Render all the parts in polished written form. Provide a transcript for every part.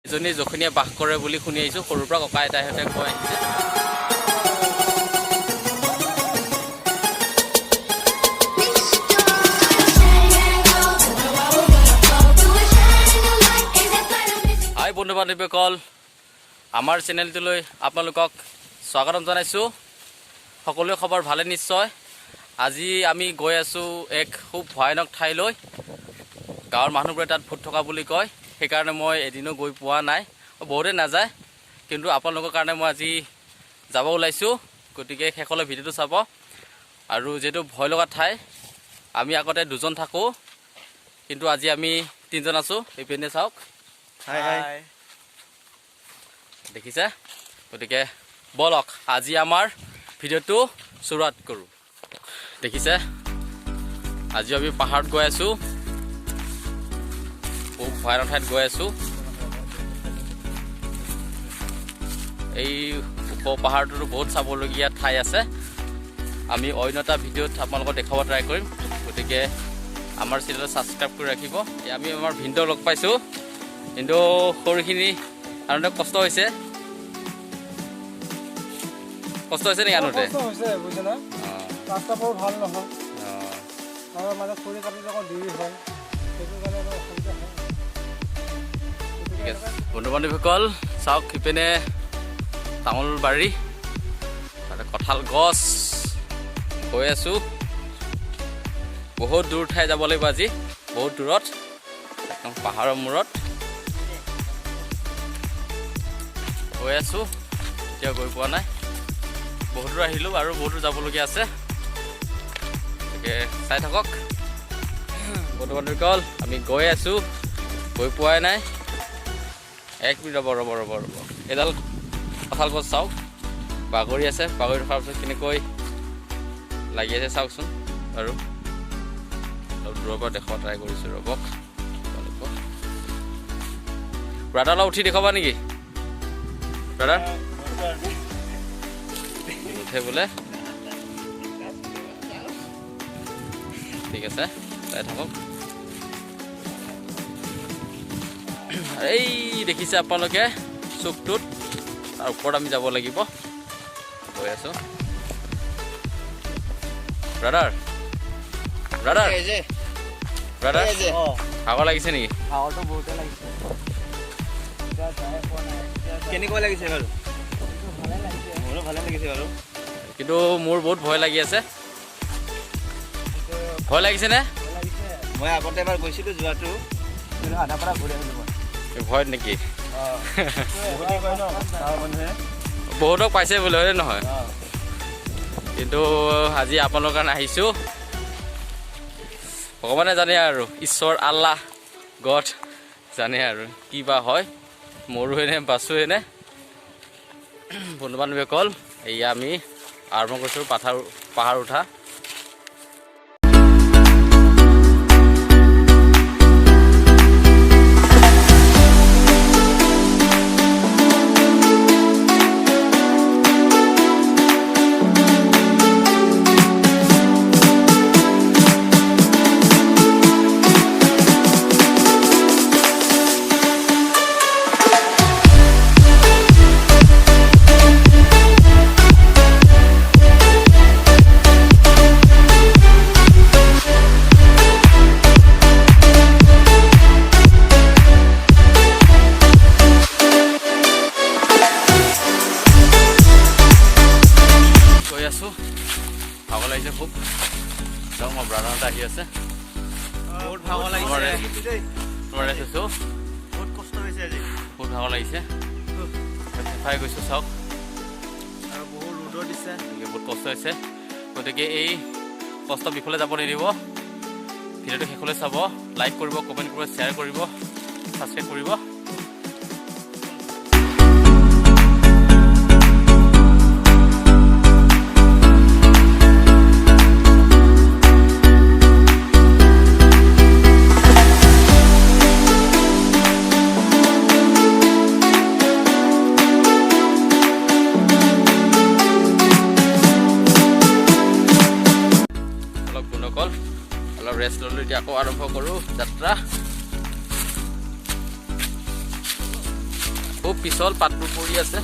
এজনী জখনীয়া বাস কৰে বুলি শুনি আহিছোঁ সৰুৰ পৰা ককা আইতাহঁতে কৈ আহিছে। হাই বন্ধু বান্ধৱীসকল, আমাৰ চেনেলটোলৈ আপোনালোকক স্বাগতম জনাইছোঁ। সকলোৱে খবৰ ভালে নিশ্চয়। আজি আমি গৈ আছোঁ এক খুব ভয়ানক ঠাইলৈ। গাঁৱৰ মানুহবোৰে তাত ভূত থকা বুলি কয়, সেইকাৰণে মই এদিনো গৈ পোৱা নাই, বহুতে নাযায়, কিন্তু আপোনালোকৰ কাৰণে মই আজি যাব ওলাইছোঁ। গতিকে শেষলৈ ভিডিঅ'টো চাব। আৰু যিহেতু ভয় লগা ঠাই, আমি আগতে দুজন থাকোঁ, কিন্তু আজি আমি তিনিজন আছোঁ। এইপিনে চাওক, দেখিছে? গতিকে বলক আজি আমাৰ ভিডিঅ'টো চুৰুৱাত কৰোঁ। দেখিছে, আজি আমি পাহাৰত গৈ আছোঁ, খুব ভয়ানক ঠাইত গৈ আছোঁ। এই ওখ পাহাৰটোতো বহুত চাবলগীয়া ঠাই আছে। আমি অন্য এটা ভিডিঅ'ত আপোনালোকক দেখাব ট্ৰাই কৰিম। গতিকে আমাৰ চেনেলটো ছাবস্ক্ৰাইব কৰি ৰাখিব। আমি আমাৰ ভিনদেউক লগ পাইছোঁ, কিন্তু সৰুখিনি আনোতে কষ্ট হৈছে। কষ্ট হৈছে নেকি আনোতে? ঠিক আছে বন্ধু বান্ধৱীসকল, চাওক সিপিনে তামোল বাৰী, তাতে কঁঠাল গছ। গৈ আছোঁ, বহুত দূৰ ঠাই যাব লাগিব আজি, বহুত দূৰত, একদম পাহাৰৰ মূৰত গৈ আছোঁ। এতিয়া গৈ পোৱা নাই, বহুত দূৰ আহিলোঁ আৰু বহুত দূৰ যাবলগীয়া আছে। গতিকে চাই থাকক বন্ধু বান্ধৱীসকল, আমি গৈ আছোঁ, গৈ পোৱাই নাই। এক মিনিট ৰ'ব। এডাল কঁঠাল গছ চাওক, বাগৰি আছে। বাগৰি থকাৰ পিছত কেনেকৈ লাগি আছে চাওকচোন। আৰু অলপ দূৰৰ পৰা দেখুৱাব ট্ৰাই কৰিছোঁ, ৰ'বক। ব্ৰাদাৰ অলপ উঠি দেখুৱাবা নেকি? ব্ৰাদাৰ উঠে বোলে। ঠিক আছে, চাই থাকক। এই দেখিছে আপোনালোকে চুকটোত, তাৰ ওপৰত আমি যাব লাগিব। গৈ আছোঁ। ব্ৰাদাৰ ভাগৰ লাগিছে নেকি? ভাগৰটো বহুতে লাগিছে। কেনেকুৱা লাগিছে বাৰু? মোৰো ভালে লাগিছে বাৰু, কিন্তু মোৰ বহুত ভয় লাগি আছে। ভয় লাগিছেনে? মই আগতে এবাৰ গৈছিলোঁ, যোৱাটো কিন্তু আধাৰ পৰা ঘূৰি আহিলোঁ মই। ভয় নেকি? মানুহে বহুতক পাইছে বোলে, হয় নহয়? কিন্তু আজি আপোনালোকৰ কাৰণে আহিছোঁ। ভগৱানে জানে আৰু, ঈশ্বৰ আল্লাহ গড জানে আৰু কি বা হয়, মৰোহেনে বাচোহেনে। বন্ধু বান্ধৱীসকল, এয়া আমি আৰম্ভ কৰিছোঁ পাহাৰ উঠা। ভাগৰ লাগিছে খুব। মোৰ ব্ৰাদাৰহঁত আহি আছে, বহুত ভাগৰ লাগিছে। বহুত কষ্ট হৈছে আজি, বহুত ভাগৰ লাগিছে। চাই গৈছোঁ চাওক, আৰু বহুত ৰ'দো দিছে, বহুত কষ্ট হৈছে। গতিকে এই কষ্ট বিফলে যাব নিদিব। ভিডিঅ'টো শেষলৈ চাব, লাইক কৰিব, কমেণ্ট কৰিব, শ্বেয়াৰ কৰিব, ছাবস্ক্ৰাইব কৰিব। অলপ ৰেষ্ট ল'লোঁ, এতিয়া আকৌ আৰম্ভ কৰোঁ যাত্ৰা। খুব পিছল পাতবোৰ পৰি আছে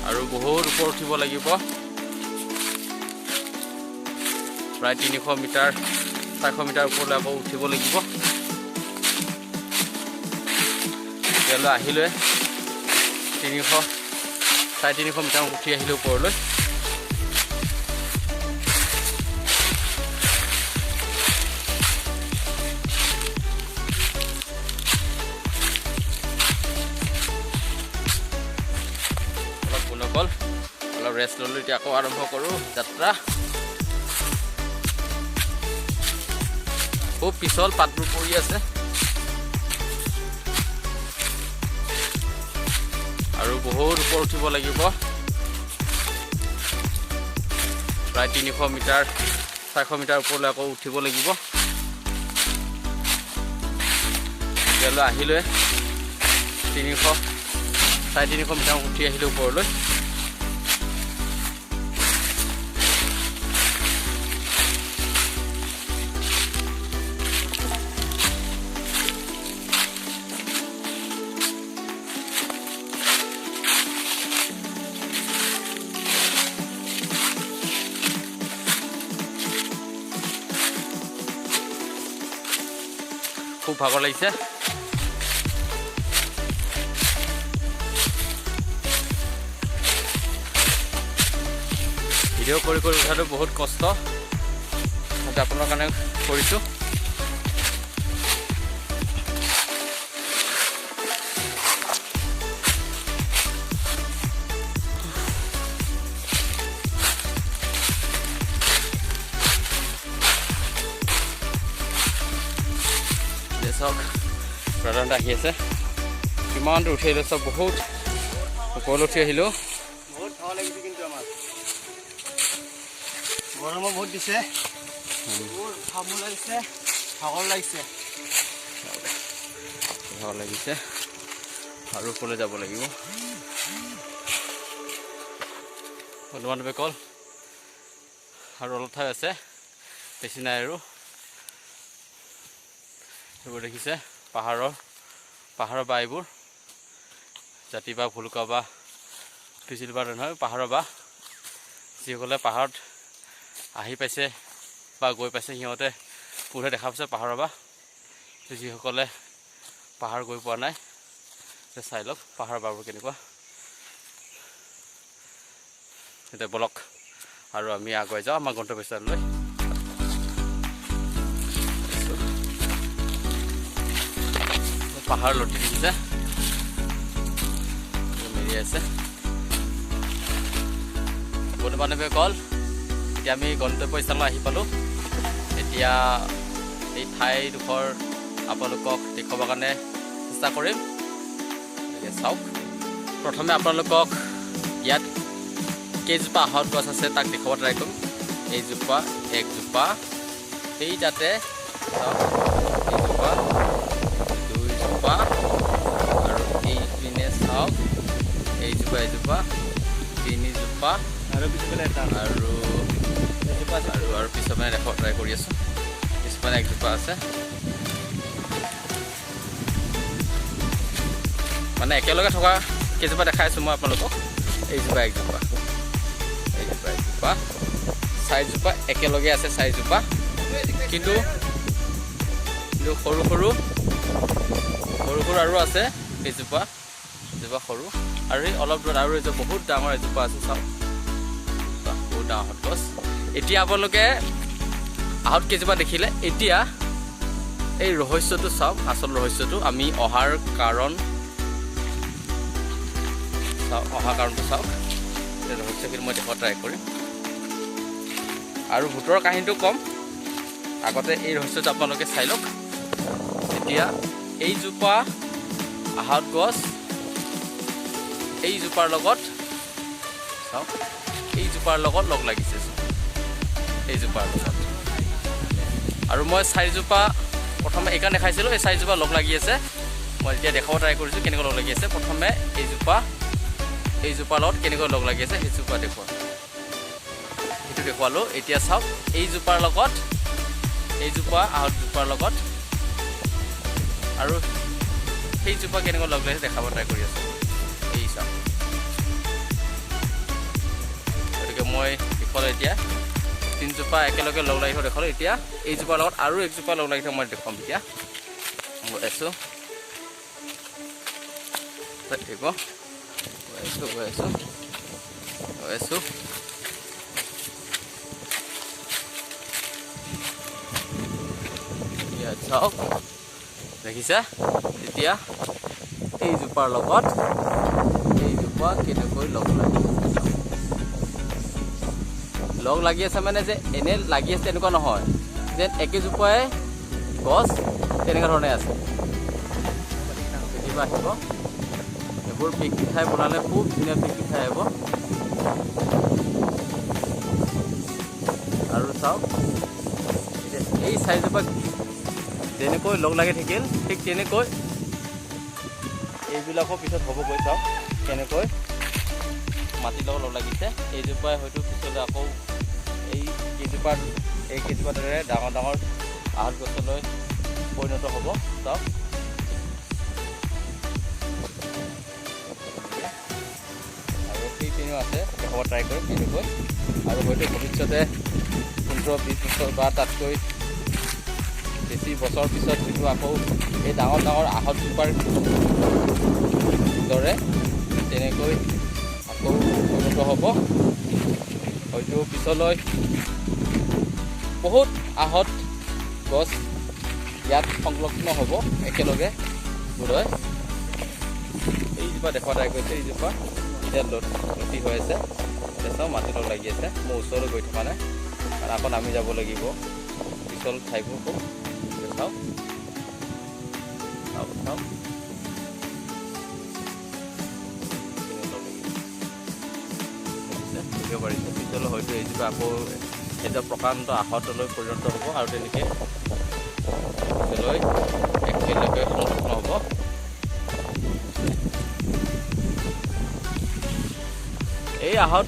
আৰু বহুত ওপৰত উঠিব লাগিব প্ৰায় 300 মিটাৰ 400 মিটাৰ ওপৰলৈ আকৌ উঠিব লাগিব তেতিয়ালৈ আহিলে 300 মিটাৰ উঠি আহিলে ওপৰলৈ অলপ ৰেষ্ট ল'লোঁ এতিয়া আকৌ আৰম্ভ কৰোঁ যাত্ৰা খুব পিছল পাতবোৰ পৰি আছে আৰু বহুত ওপৰত উঠিব লাগিব প্ৰায় 300 মিটাৰ 400 মিটাৰ ওপৰলৈ আকৌ উঠিব লাগিব তেতিয়ালৈ আহিলে 300 মিটাৰ উঠি আহিলে ওপৰলৈ খুব ভাগৰ লাগিছে ভিডিঅ' কৰি উঠাটো বহুত কষ্ট মই আপোনাৰ কাৰণে কৰিছোঁ চাওক প্ৰধান আহি আছে কিমান দূৰ উঠি আহিলোঁ চব বহুত ওপৰলৈ উঠি আহিলোঁ বহুত ভাল লাগিছে কিন্তু আমাৰ গৰমো বহুত দিছে বহুত ভাগৰ লাগিছে ভাগৰ লাগিছে আৰু ওপৰলৈ যাব লাগিব বৰ্তমান কল আৰু অলপ ঠাই আছে বেছি নাই আৰু এইবোৰ দেখিছে পাহাৰৰ বা এইবোৰ জাতি বা ভুলুকা বা পিছিল বা নহয় পাহাৰৰ বা যিসকলে পাহাৰত আহি পাইছে বা গৈ পাইছে সিহঁতে পুৰে দেখা পাইছে পাহাৰৰ বা যিসকলে পাহাৰ গৈ পোৱা নাই চাই লওক পাহাৰৰ বাবোৰ কেনেকুৱা এতিয়া বলক আৰু আমি আগুৱাই যাওঁ আমাৰ গন্তব্যস্থানলৈ পাহাৰ লটি দেখিছে মেৰি আছে বন্ধু বান্ধৱে কল এতিয়া আমি গন্তব্যস্থানলৈ আহি পালোঁ এতিয়া এই ঠাইডোখৰ আপোনালোকক দেখুৱাবৰ কাৰণে চেষ্টা কৰিম চাওক প্ৰথমে আপোনালোকক ইয়াত কেইজোপা আহঁত গছ আছে তাক দেখুৱাব ট্ৰাই কৰিম এইজোপা একজোপা সেই তাতে চাওক এইজোপা আৰু এইপিনে চাওক এইজোপা তিনিজোপা আৰু পিছফালে এটা আৰু পিছৰ মানে দেখুৱাব ট্ৰাই কৰি আছোঁ পিছফালে একজোপা আছে মানে একেলগে থকা কেইজোপা দেখাই আছোঁ মই আপোনালোকক এইজোপা একজোপা চাৰিজোপা একেলগে আছে চাৰিজোপা কিন্তু সৰু আৰু আছে এজোপা সৰু আৰু এই অলপ দূৰত আৰু এজোপা বহুত ডাঙৰ এজোপা আছে চাওক বহুত ডাঙৰ আহঁত গছ এতিয়া আপোনালোকে আহঁত কেইজোপা দেখিলে এতিয়া এই ৰহস্যটো চাওক আচল ৰহস্যটো আমি অহাৰ কাৰণটো চাওক এই ৰহস্যখিনি মই দেখুৱাব ট্ৰাই কৰিম আৰু ভূতৰ কাহিনীটো ক'ম আগতে এই ৰহস্যটো আপোনালোকে চাই লওক এতিয়া এইজোপা আহঁত গছ এইজোপাৰ লগত চাওক এইজোপাৰ লগত লগ লাগিছে এইজোপাৰ লগত আৰু মই চাৰিজোপা প্ৰথমে এইকাৰণে দেখাইছিলোঁ এই চাৰিজোপা লগ লাগি আছে মই এতিয়া দেখাব ট্ৰাই কৰিছোঁ কেনেকৈ লগ লাগি আছে প্ৰথমে এইজোপাৰ লগত কেনেকৈ লগ লাগি আছে সেইজোপা দেখুৱাওঁ সেইটো দেখুৱালোঁ এতিয়া চাওক এইজোপাৰ লগত এইজোপা আহঁতজোপাৰ লগত আৰু সেইজোপা কেনেকৈ লগ লাগিছে দেখাব ট্ৰাই কৰি আছোঁ। এই চাওক, গতিকে মই দেখুৱালোঁ এতিয়া 3জোপা একেলগে লগ লাগি দেখালোঁ। এতিয়া এইজোপাৰ লগত আৰু একজোপা লগ লাগি মই দেখুৱাম। এতিয়া গৈ আছোঁ, গৈ আছোঁ। চাওক, দেখিছা এতিয়া এইজোপাৰ লগত এইজোপা কেনেকৈ লগ লাগি আছে মানে যে এনে লাগি আছে তেনেকুৱা নহয়, যেন একেজোপাই গছ তেনেকুৱা ধৰণে আছে। কেতিয়াবা আহিব, এইবোৰ পিকনিক খাই বনালে খুব ধুনীয়া পিকনিক খাই আহিব। আৰু চাওক, এই চাৰিজোপা যেনেকৈ লগ লাগি থাকিল ঠিক তেনেকৈ এইবিলাকৰ পিছত হ'বগৈ। চাওক কেনেকৈ মাটিৰ লগত লগ লাগিছে। এইজোপাই হয়তো পিছলৈ আকৌ এই কেইজোপাৰ দৰে ডাঙৰ ডাঙৰ আহঁত গছলৈ পৰিণত হ'ব। চাওক, আৰু সেইখিনিও আছে, দেখাব ট্ৰাই কৰিম কেনেকৈ। আৰু হয়তো ভৱিষ্যতে 15-20 বছৰ বা তাতকৈ বেছি বছৰ পিছত হয়তো আকৌ এই ডাঙৰ ডাঙৰ আহঁতজোপাৰ দৰে তেনেকৈ আকৌ পৰিণত হ'ব। হয়তো পিছলৈ বহুত আহঁত গছ ইয়াত সংলগ্ন হ'ব একেলগে বোধহয়। এইজোপা দেখুৱা ট্ৰাই কৰিছে, এইজোপা এতিয়া লতি হৈ আছে। চাওঁ মাটিৰ লগত লাগি আছে। মই ওচৰলৈ গৈ থকা নাই, কাৰণ আকৌ নামি যাব লাগিব পিছল ঠাইবোৰ খুব। চাওক, দেখিব পাৰিছে। পিছলৈ হয়তো এইজোপা আকৌ এটা প্ৰকাণ্ড আহঁতলৈ পৰিণত হ'ব আৰু তেনেকৈ পিছলৈ একেলগে সংলগ্ন হ'ব। এই আহঁত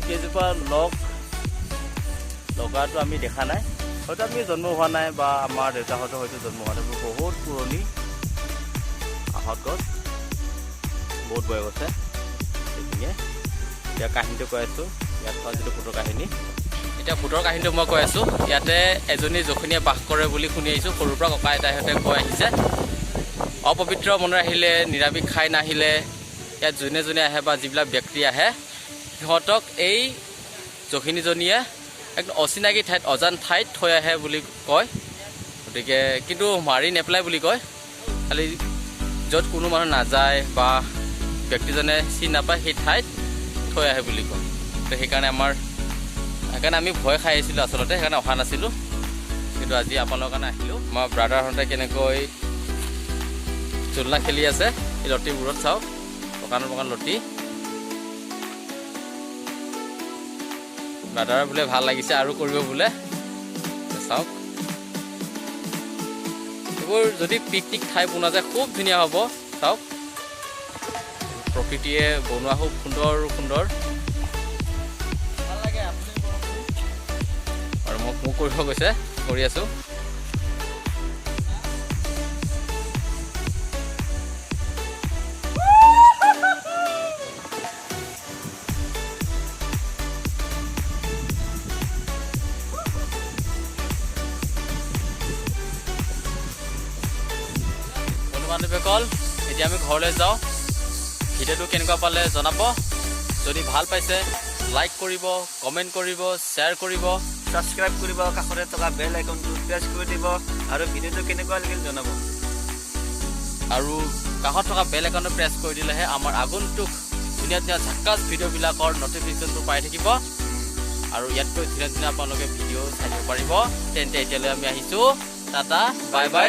কেইজোপা লগাটো আমি দেখা নাই, হয়তো আমি জন্ম হোৱা নাই বা আমাৰ দেউতাহঁতে হয়তো জন্ম হোৱা নাই। বহুত পুৰণি আহঁত গছ, বহুত বয়স আছে। সেইখিনিয়ে এতিয়া কাহিনীটো কৈ আছোঁ, ইয়াত হোৱা যিটো ভূতৰ কাহিনী। এতিয়া ভূতৰ কাহিনীটো মই কৈ আছোঁ। ইয়াতে এজনী যখিনীয়ে বাস কৰে বুলি শুনি আহিছোঁ, সৰুৰ পৰা ককা আইতাহঁতে কৈ আহিছে। অপবিত্ৰ মনে আহিলে, নিৰামিষ খাই নাহিলে ইয়াত যোনে যোনে আহে বা যিবিলাক ব্যক্তি আহে সিহঁতক এই যখিনীজনীয়ে একদম অচিনাকি ঠাইত, অজান ঠাইত থৈ আহে বুলি কয়। গতিকে কিন্তু মাৰি নেপেলাই বুলি কয়, খালি য'ত কোনো মানুহ নাযায় বা ব্যক্তিজনে চিনি নাপায় সেই ঠাইত থৈ আহে বুলি কয়। তো সেইকাৰণে আমি ভয় খাই আহিছিলোঁ আচলতে, সেইকাৰণে অহা নাছিলোঁ। কিন্তু আজি আপোনালোকৰ কাৰণে আহিলোঁ। আমাৰ ব্ৰাদাৰহঁতে কেনেকৈ জোলনা খেলি আছে এই লতিবোৰত। চাওক, প্ৰকাণ্ড লতি। ব্ৰাদাৰ বোলে ভাল লাগিছে আৰু কৰিব বোলে। চাওক, এইবোৰ যদি পিকনিক ঠাই বনোৱা যায় খুব ধুনীয়া হ'ব। চাওক, প্ৰকৃতিয়ে বনোৱা খুব সুন্দৰ সুন্দৰ। আৰু মোক কৰিব গৈছে, কৰি আছোঁ। বন্ধু-বান্ধৱীসকল, এতিয়া আমি ঘৰলৈ যাওঁ। ভিডিঅ'টো কেনেকুৱা পালে জনাব। যদি ভাল পাইছে লাইক কৰিব, কমেণ্ট কৰিব, শ্বেয়াৰ কৰিব, ছাবস্ক্ৰাইব কৰিব, কাষতে থকা বেল আইকনটো প্ৰেছ কৰি দিব আৰু ভিডিঅ'টো কেনেকুৱা লাগিল জনাব। আৰু কাষত থকা বেল আইকনটো প্ৰেছ কৰি দিলেহে আমাৰ আগন্তুক ধুনীয়া ধুনীয়া ঝাক্কাছ ভিডিঅ'বিলাকৰ নটিফিকেশ্যনটো পাই থাকিব। আৰু ইয়াতকৈ ধুনীয়া ধুনীয়া আপোনালোকে ভিডিঅ' চাই দিব পাৰিব। তেন্তে এতিয়ালৈ আমি আহিছোঁ। Tata, bye bye.